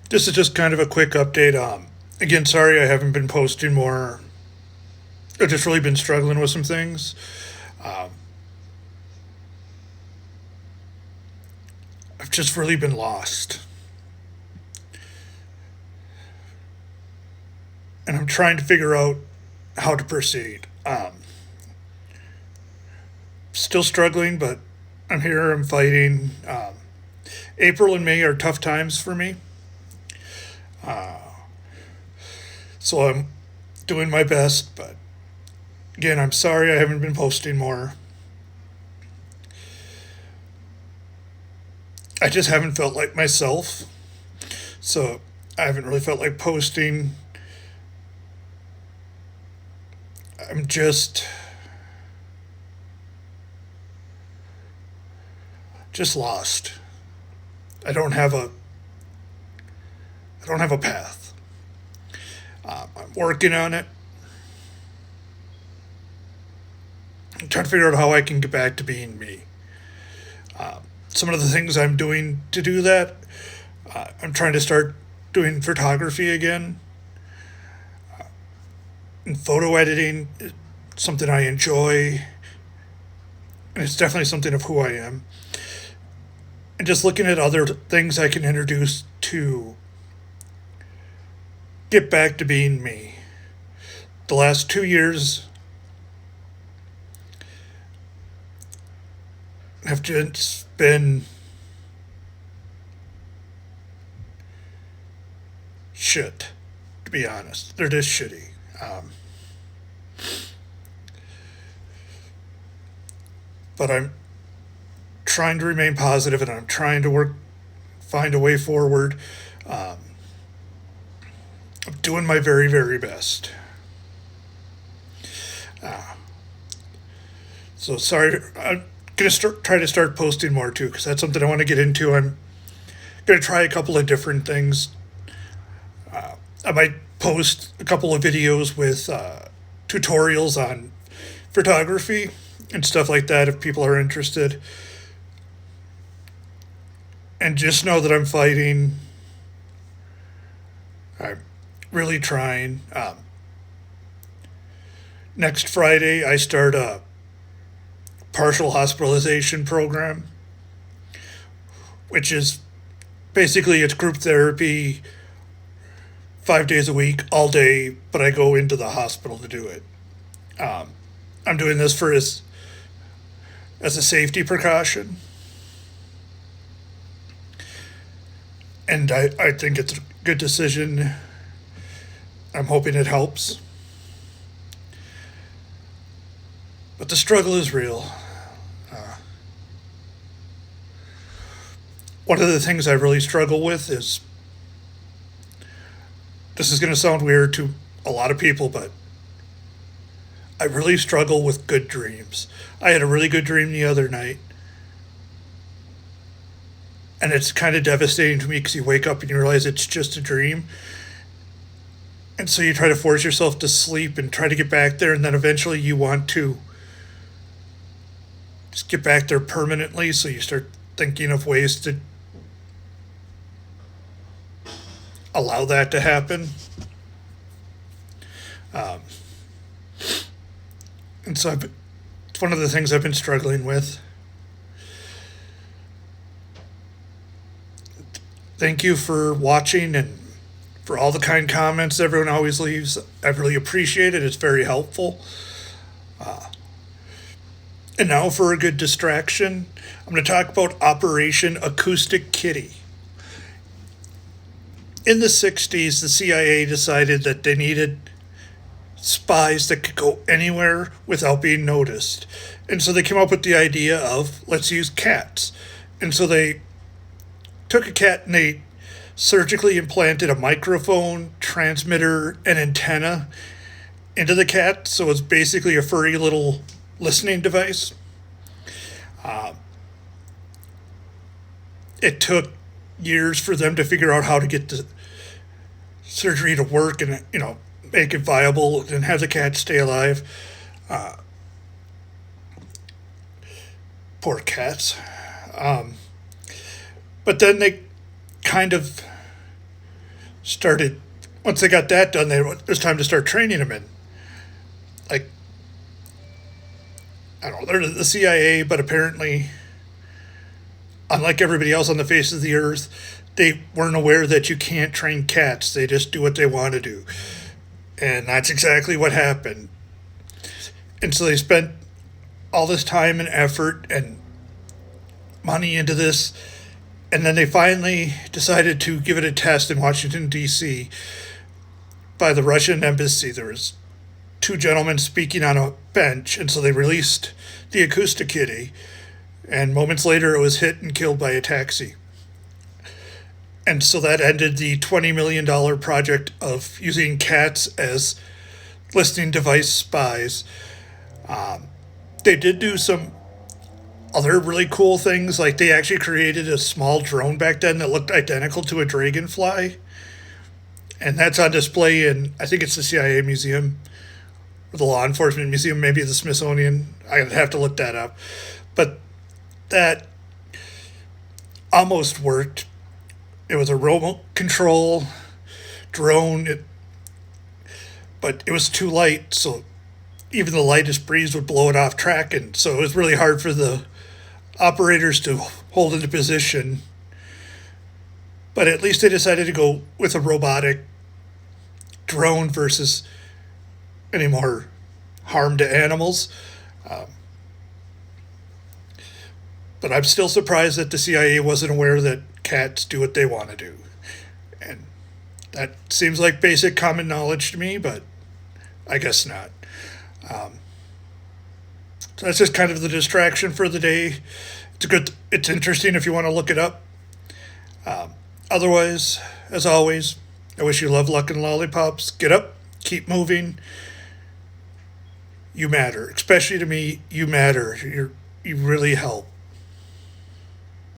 This is just kind of a quick update. Again, sorry I haven't been posting more. I've just really been struggling with some things. Um, I've just really been lost. And I'm trying to figure out how to proceed. Still struggling, but I'm here, I'm fighting. April and May are tough times for me. So I'm doing my best, but again, I'm sorry I haven't been posting more. I just haven't felt like myself. So I haven't really felt like posting. I'm just lost. I don't have a I don't have a path. I'm working on it. I'm trying to figure out how I can get back to being me. Some of the things I'm doing to do that, I'm trying to start doing photography again and photo editing. Is something I enjoy, and it's definitely something of who I am. And just looking at other things I can introduce to get back to being me. The last 2 years have just been shit, to be honest. They're just shitty. But I'm trying to remain positive and I'm trying to find a way forward. Um, I'm doing my very, very best. So sorry, I'm gonna try to start posting more too, because that's something I want to get into. I'm gonna try a couple of different things. I might post a couple of videos with tutorials on photography and stuff like that if people are interested. And just know that I'm fighting. I'm really trying. Next Friday, I start a partial hospitalization program, which is basically it's group therapy 5 days a week, all day, but I go into the hospital to do it. Um, I'm doing this as a safety precaution, and I think it's a good decision. I'm hoping it helps. But the struggle is real. One of the things I really struggle with is this is going to sound weird to a lot of people, but I really struggle with good dreams. I had a really good dream the other night, and it's kind of devastating to me because you wake up and you realize it's just a dream. And so you try to force yourself to sleep and try to get back there, and then eventually you want to just get back there permanently, so you start thinking of ways to allow that to happen. Um, and so it's one of the things I've been struggling with. Thank you for watching and for all the kind comments everyone always leaves. I really appreciate it. It's very helpful. And now for a good distraction, I'm going to talk about Operation Acoustic Kitty. In the 60s, the CIA decided that they needed spies that could go anywhere without being noticed. And so they came up with the idea of let's use cats. And so they took a cat and they surgically implanted a microphone, transmitter, and antenna into the cat. So it's basically a furry little listening device. It took years for them to figure out how to get the surgery to work and make it viable and have the cat stay alive. Poor cats. But then they kind of started, once they got that done, it was time to start training them in. Like, I don't know, they're the CIA, but apparently, unlike everybody else on the face of the earth, they weren't aware that you can't train cats. They just do what they want to do. And that's exactly what happened. And so they spent all this time and effort and money into this. And then they finally decided to give it a test in Washington, D.C. by the Russian embassy. There was two gentlemen speaking on a bench, and so they released the Acoustakitty. And moments later, it was hit and killed by a taxi. And so that ended the $20 million project of using cats as listening device spies. They did do some other really cool things, like they actually created a small drone back then that looked identical to a dragonfly. And that's on display in, I think it's the CIA Museum, or the Law Enforcement Museum, maybe the Smithsonian. I'd have to look that up. But that almost worked. It was a remote control drone, but it was too light, so even the lightest breeze would blow it off track, and so it was really hard for the operators to hold into position. But at least they decided to go with a robotic drone versus any more harm to animals. But I'm still surprised that the CIA wasn't aware that cats do what they want to do. And that seems like basic common knowledge to me, but I guess not. So that's just kind of the distraction for the day. It's interesting if you want to look it up. Otherwise, as always, I wish you love, luck, and lollipops. Get up, keep moving. You matter. Especially to me, you matter. You really help.